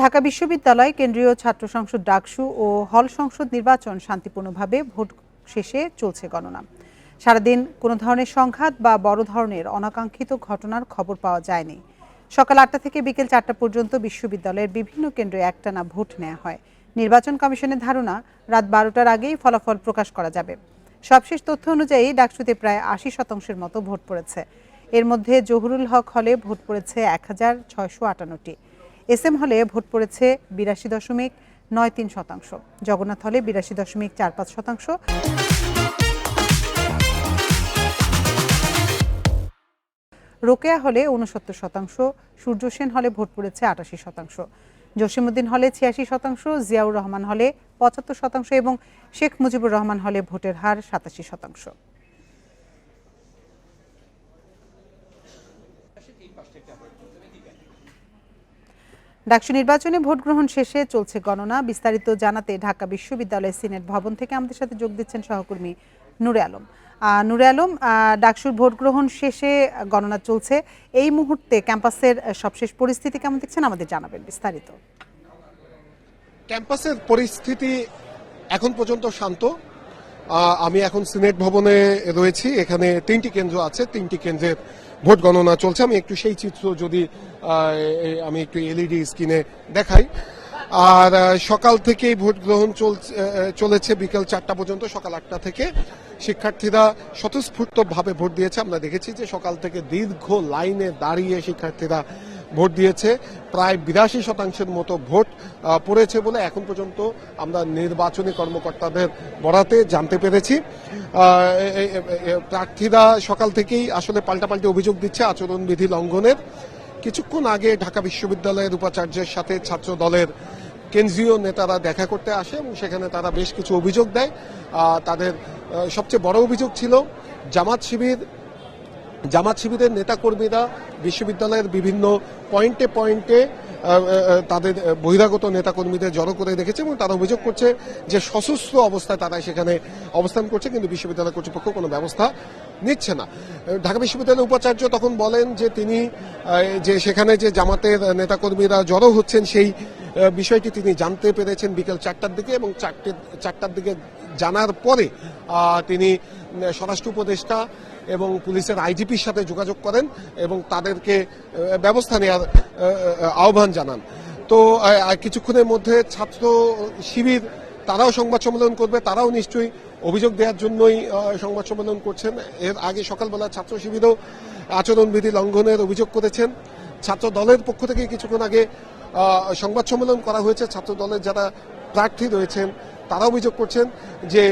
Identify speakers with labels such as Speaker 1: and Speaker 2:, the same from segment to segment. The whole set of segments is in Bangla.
Speaker 1: ঢাকা বিশ্ববিদ্যালয় কেন্দ্রীয় ছাত্র সংসদ ডাকসু ও হল সংসদ নির্বাচন শান্তিপূর্ণভাবে ভোট শেষে চলছে গণনা। সারাদিন কোনো ধরনের সংঘাত বা বড় ধরনের অনাকাঙ্ক্ষিত ঘটনার খবর পাওয়া যায়নি। সকাল ৮টা থেকে বিকেল ৪টা পর্যন্ত বিশ্ববিদ্যালয়ের বিভিন্ন কেন্দ্রে একটানা ভোট নেওয়া হয়। নির্বাচন কমিশনের ধারণা রাত ১২টার আগেই ফলাফল প্রকাশ করা যাবে। সবশেষ তথ্য অনুযায়ী ডাকসুতে প্রায় ৮০% মতো ভোট পড়েছে। এর মধ্যে জহুরুল হক হলে ভোট পড়েছে ১,৬৫৮টি। এসএম হলে ভোট পড়েছে ৮২.৯৩%, জগন্নাথ হলে ৮২.৪৫%, রোকেয়া হলে ৬৯%, সূর্য সেন হলে ভোট পড়েছে ৮৮%, জসিমউদ্দিন হলে ৮৬%, জিয়াউর রহমান হলে ৭৫% এবং শেখ মুজিবুর রহমান হলে ভোটের হার ৮৭%। ডাকসু নির্বাচনে ভোট গ্রহণ শেষে চলছে গণনা। বিস্তারিত জানাতে ঢাকা বিশ্ববিদ্যালয়ের সিনেট ভবন থেকে আমাদের সাথে যোগ দিচ্ছেন সহকর্মী নূরে আলম। নূরে আলম, ডাকসুর ভোট গ্রহণ শেষে গণনা চলছে। এই মুহূর্তে ক্যাম্পাসের সবশেষ পরিস্থিতি কেমন দেখছেন আমাদের জানাবেন বিস্তারিত।
Speaker 2: ক্যাম্পাসের পরিস্থিতি এখন পর্যন্ত শান্ত। আমি এখন সিনেট ভবনে রয়েছি। এখানে 3টি কেন্দ্র আছে, 3টি কেন্দ্রের ভোট গণনা চলছে। আমি একটু সেই চিত্র যদি আমি একটু এলইডি স্ক্রিনে দেখাই। আর সকাল থেকেই ভোট গ্রহণ চলেছে বিকেল 4টা পর্যন্ত। সকাল 8টা থেকে শিক্ষার্থীরা স্বতঃস্ফূর্তভাবে ভোট দিয়েছে। আমরা দেখেছি যে সকাল থেকে দীর্ঘ লাইনে দাঁড়িয়ে শিক্ষার্থীরা ভোট দিয়েছে। প্রায় ৮২% মতো ভোট পড়েছে বলে এখন পর্যন্ত আমরা নির্বাচনী কর্মকর্তাদের বরাতে জানতে পেরেছি। প্রার্থীরা সকাল থেকেই আসলে পাল্টাপাল্টি অভিযোগ দিচ্ছে আচরণবিধি লঙ্ঘনের। কিছুক্ষণ আগে ঢাকা বিশ্ববিদ্যালয়ের উপাচার্যের সাথে ছাত্র দলের কেন্দ্রীয় নেতারা দেখা করতে আসে এবং সেখানে তারা বেশ কিছু অভিযোগ দেয়। তাদের সবচেয়ে বড় অভিযোগ ছিল জামাত শিবিরের নেতাকর্মীরা বিশ্ববিদ্যালয়ের বিভিন্ন পয়েন্টে তাদের বহিরাগত নেতাকর্মীদের জড়ো করে রেখেছে এবং তারা অভিযোগ করছে যে সশস্ত্র অবস্থায় তারা সেখানে অবস্থান করছে, কিন্তু বিশ্ববিদ্যালয় কর্তৃপক্ষ কোনো ব্যবস্থা নিচ্ছে না। ঢাকা বিশ্ববিদ্যালয়ের উপাচার্য তখন বলেন যে তিনি যে সেখানে যে জামাতের নেতাকর্মীরা জড়ো হচ্ছেন সেই বিষয়টি তিনি জানতে পেরেছেন বিকেল 4টার দিকে এবং 4টার দিকে জানার পরে তিনি স্বরাষ্ট্র উপদেষ্টা এবং পুলিশের আইজিপির সাথে যোগাযোগ করেন এবং তাদেরকে ব্যবস্থা নেওয়ার আহ্বান জানান। তো কিছুক্ষণের মধ্যে ছাত্র শিবির তারাও সংবাদ সম্মেলন করবে। তারাও নিশ্চয়ই অভিযোগ দেওয়ার জন্যই সংবাদ সম্মেলন করছেন। এর আগে সকালবেলা ছাত্র শিবিরও আচরণবিধি লঙ্ঘনের অভিযোগ করেছেন। ছাত্র দলের পক্ষ থেকে কিছুক্ষণ আগে সংবাদ সম্মেলন করা হয়েছে। ছাত্র দলের যারা প্রার্থী রয়েছেন তারা অভিযোগ করছেন যে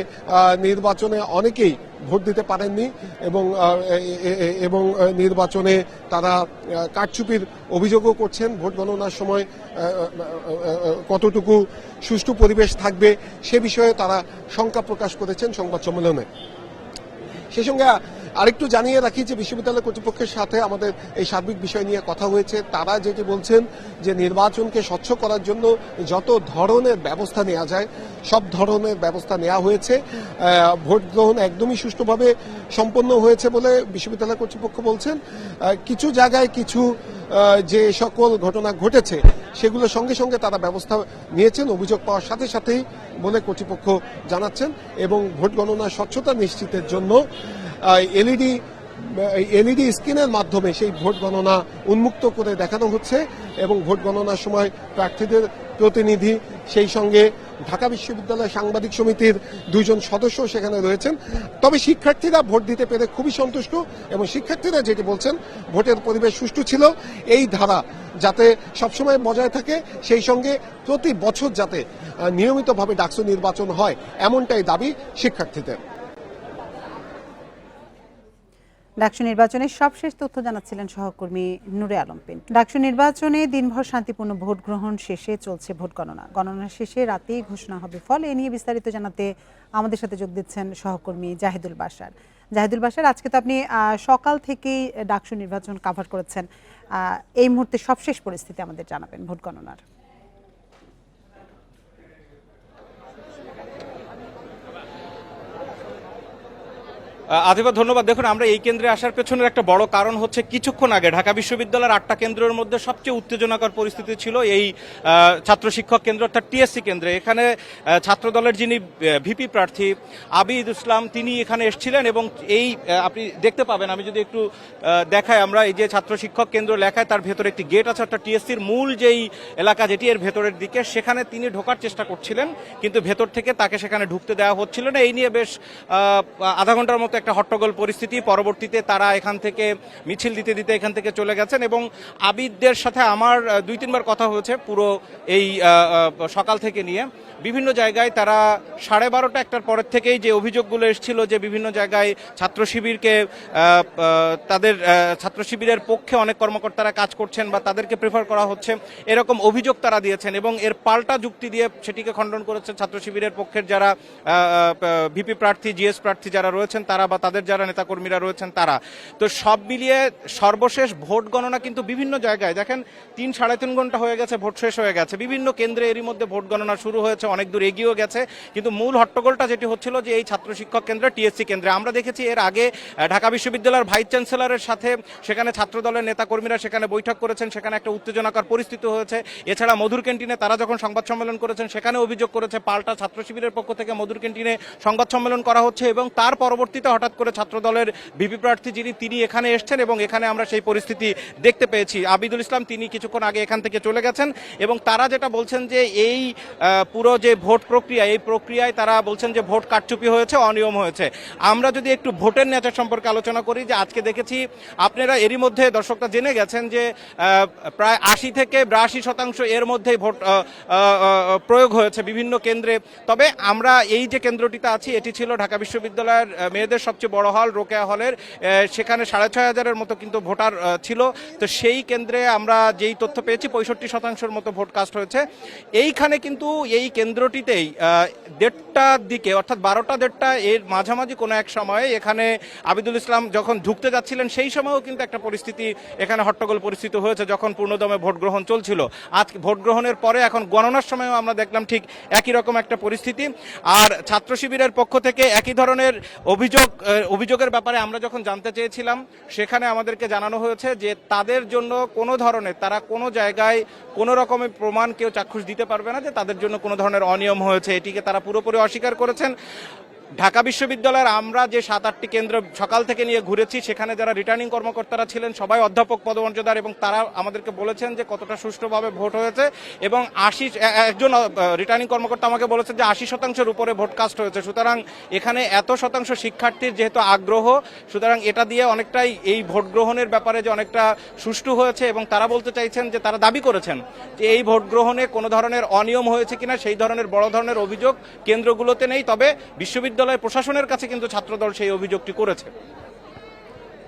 Speaker 2: নির্বাচনে অনেকেই ভোট দিতে পারেননি এবং নির্বাচনে তারা কারচুপির অভিযোগও করছেন। ভোট গণনার সময় কতটুকু সুষ্ঠু পরিবেশ থাকবে সে বিষয়ে তারা শঙ্কা প্রকাশ করেছেন সংবাদ সম্মেলনে। সেই সঙ্গে আরেকটু জানিয়ে রাখি যে বিশ্ববিদ্যালয় কর্তৃপক্ষের সাথে আমাদের এই সার্বিক বিষয় নিয়ে কথা হয়েছে। তারা যেটি বলছেন যে নির্বাচনকে স্বচ্ছ করার জন্য যত ধরনের ব্যবস্থা নেওয়া যায় সব ধরনের ব্যবস্থা নেওয়া হয়েছে। ভোট গ্রহণ একদমই সুষ্ঠুভাবে সম্পন্ন হয়েছে বলে বিশ্ববিদ্যালয় কর্তৃপক্ষ বলছেন। কিছু জায়গায় কিছু যে সকল ঘটনা ঘটেছে সেগুলো সঙ্গে সঙ্গে তারা ব্যবস্থা নিয়েছেন অভিযোগ পাওয়ার সাথে সাথেই বলে কর্তৃপক্ষ জানাচ্ছেন এবং ভোট গণনার স্বচ্ছতা নিশ্চিতের জন্য এলইডি স্ক্রিনের মাধ্যমে সেই ভোট গণনা উন্মুক্ত করে দেখানো হচ্ছে এবং ভোট গণনার সময় প্রার্থীদের প্রতিনিধি সেই সঙ্গে ঢাকা বিশ্ববিদ্যালয় সাংবাদিক সমিতির 2 জন সদস্য সেখানে রয়েছেন। তবে শিক্ষার্থীরা ভোট দিতে পেরে খুবই সন্তুষ্ট এবং শিক্ষার্থীরা যেটি বলছেন ভোটের পরিবেশ সুষ্ঠু ছিল। এই ধারা যাতে সবসময় বজায় থাকে, সেই সঙ্গে প্রতি বছর যাতে নিয়মিতভাবে ডাকসু নির্বাচন হয় এমনটাই দাবি শিক্ষার্থীদের।
Speaker 1: ডাকসু নির্বাচনের সবশেষ তথ্য জানাচ্ছিলেন সহকর্মী নূরে আলম পিন্টু। ডাকসু নির্বাচনে দিনভর শান্তিপূর্ণ ভোট গ্রহণ শেষে চলছে ভোট গণনা। গণনা শেষে রাতেই ঘোষণা হবে ফল। এ নিয়ে বিস্তারিত জানাতে আমাদের সাথে যোগ দিচ্ছেন সহকর্মী জাহিদুল বাশার। আজকে তো আপনি সকাল থেকেই ডাকসু নির্বাচন কভার করেছেন। এই মুহূর্তে সবশেষ পরিস্থিতি আমাদের জানাবেন ভোট গণনার।
Speaker 3: আদিবা ধন্যবাদ। দেখুন, আমরা এই কেন্দ্রে আসার পেছনের একটা বড় কারণ হচ্ছে কিছুক্ষণ আগে ঢাকা বিশ্ববিদ্যালয়ের 8টা কেন্দ্রের মধ্যে সবচেয়ে উত্তেজনাকর পরিস্থিতি ছিল এই ছাত্র শিক্ষক কেন্দ্র অর্থাৎ টিএসসি কেন্দ্রে। এখানে ছাত্র দলের যিনি ভিপি প্রার্থী আবিদ ইসলাম তিনি এখানে এসেছিলেন এবং এই আপনি দেখতে পাবেন, আমি যদি একটু দেখাই, আমরা এই যে ছাত্র শিক্ষক কেন্দ্র লেখায় তার ভেতরে একটি গেট আছে অর্থাৎ টিএসসির মূল যেই এলাকা যেটি এর ভেতরের দিকে, সেখানে তিনি ঢোকার চেষ্টা করছিলেন কিন্তু ভেতর থেকে তাকে সেখানে ঢুকতে দেওয়া হচ্ছিল না। এই নিয়ে বেশ আধা ঘন্টার মতো একটা হট্টগোল পরিস্থিতি। পরবর্তীতে তারা এখান থেকে মিছিল দিতে দিতে এখান থেকে চলে গেছেন এবং আবিদদের সাথে আমার 2-3বার কথা হয়েছে পুরো এই সকাল থেকে নিয়ে। বিভিন্ন জায়গায় তারা 12:30 একটার পরের থেকেই যে অভিযোগগুলো এসেছিল যে বিভিন্ন জায়গায় ছাত্র শিবিরকে তাদের ছাত্র শিবিরের পক্ষে অনেক কর্মকর্তারা কাজ করছেন বা তাদেরকে প্রেফার করা হচ্ছে, এরকম অভিযোগ তারা দিয়েছেন এবং এর পাল্টা যুক্তি দিয়ে সেটিকে খণ্ডন করেছেন ছাত্র শিবিরের পক্ষের যারা ভিপি প্রার্থী জিএস প্রার্থী যারা রয়েছেন তারা বা তাদের যারা নেতাকর্মীরা রয়েছেন তারা। তো সব মিলিয়ে সর্বশেষ ভোট গণনা কিন্তু বিভিন্ন জায়গায় দেখেন 3-3.5 ঘন্টা হয়ে গেছে, ভোট শেষ হয়ে গেছে, বিভিন্ন কেন্দ্রে এরই মধ্যে ভোট গণনা শুরু হয়েছে, অনেক দূর এগিয়েও গেছে। কিন্তু মূল হট্টগোলটা যেটি হচ্ছিল যে এই ছাত্র শিক্ষক কেন্দ্রে টিএসসি কেন্দ্রে আমরা দেখেছি এর আগে ঢাকা বিশ্ববিদ্যালয়ের ভাইস চ্যান্সেলরের সাথে সেখানে ছাত্র দলের নেতাকর্মীরা সেখানে বৈঠক করেছেন, সেখানে একটা উত্তেজনাকর পরিস্থিতি হয়েছে। এছাড়া মধুর ক্যান্টিনে তারা যখন সংবাদ সম্মেলন করেছেন সেখানে অভিযোগ করেছে পাল্টা ছাত্র শিবিরের পক্ষ থেকে মধুর ক্যান্টিনে সংবাদ সম্মেলন করা হচ্ছে এবং তার পরবর্তীতে হঠাৎ করে ছাত্র দলের ভিপি প্রার্থী তিনি এখানে এসছেন এবং এখানে আমরা সেই পরিস্থিতি দেখতে পেয়েছি। আবিদুল ইসলাম তিনি কিছুক্ষণ আগে এখান থেকে চলে গেছেন এবং তারা যেটা বলছেন যে এই পুরো যে ভোট প্রক্রিয়া, এই প্রক্রিয়ায় তারা বলছেন যে ভোট কারচুপি হয়েছে, অনিয়ম হয়েছে। আমরা যদি একটু ভোটের নেচার সম্পর্কে আলোচনা করি, যে আজকে দেখেছি আপনারা এরই মধ্যে দর্শকরা জেনে গেছেন যে প্রায় 80 থেকে 82% এর মধ্যেই ভোট প্রয়োগ হয়েছে বিভিন্ন কেন্দ্রে। তবে আমরা এই যে কেন্দ্রটিতে আছি এটি ছিল ঢাকা বিশ্ববিদ্যালয়ের মেয়েদের সবচেয়ে বড় হল রোকেয়া হলের, সেখানে 6500-এর মতো কিন্তু ভোটার ছিল। তো সেই কেন্দ্রে আমরা যেই তথ্য পেয়েছি 65% মতো ভোট কাস্ট হয়েছে। এইখানে কিন্তু এই কেন্দ্রটিতেই 1:30টার দিকে অর্থাৎ 12টা-1:30 এর মাঝামাঝি কোনো এক সময়ে এখানে আবিদুল ইসলাম যখন ঢুকতে যাচ্ছিলেন সেই সময়ও কিন্তু একটা পরিস্থিতি এখানে হট্টগোল পরিস্থিতি হয়েছে যখন পূর্ণদমে ভোট গ্রহণ চলছিল। আজ ভোট গ্রহণের পরে এখন গণনার সময়ও আমরা দেখলাম ঠিক একই রকম একটা পরিস্থিতি। আর ছাত্র শিবিরের পক্ষ থেকে একই ধরনের অভিযোগের ব্যাপারে আমরা যখন জানতে চেয়েছিলাম সেখানে আমাদেরকে জানানো হয়েছে যে তাদের জন্য কোনো ধরনের তারা কোনো জায়গায় কোনো রকমের প্রমাণ কেউ চাক্ষুষ দিতে পারবে না যে তাদের জন্য কোনো ধরনের অনিয়ম হয়েছে, এটিকে তারা পুরোপুরি অস্বীকার করেছেন। ঢাকা বিশ্ববিদ্যালয়ের আমরা যে 7-8টি কেন্দ্র সকাল থেকে নিয়ে ঘুরেছি সেখানে যারা রিটার্নিং কর্মকর্তারা ছিলেন সবাই অধ্যাপক পদমর্যাদার এবং তারা আমাদেরকে বলেছেন যে কতটা সুষ্ঠুভাবে ভোট হয়েছে এবং একজন রিটার্নিং কর্মকর্তা আমাকে বলেছেন যে 80%-এর উপরে ভোট কাস্ট হয়েছে। সুতরাং এখানে এত শতাংশ শিক্ষার্থীর যেহেতু আগ্রহ, সুতরাং এটা দিয়ে অনেকটাই এই ভোট গ্রহণের ব্যাপারে যে অনেকটা সুষ্ঠু হয়েছে এবং তারা বলতে চাইছেন যে তারা দাবি করেছেন যে এই ভোট গ্রহণে কোনো ধরনের অনিয়ম হয়েছে কিনা সেই ধরনের বড় ধরনের অভিযোগ কেন্দ্রগুলোতে নেই। তবে বিশ্ববিদ্যালয় প্রশাসনের কাছে কিন্তু ছাত্রদল সেই অভিযোগটি করেছে।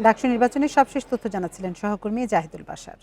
Speaker 1: ডাকসু নির্বাচনের সবশেষ তথ্য জানাচ্ছিলেন সহকর্মী জাহিদুল বাশার।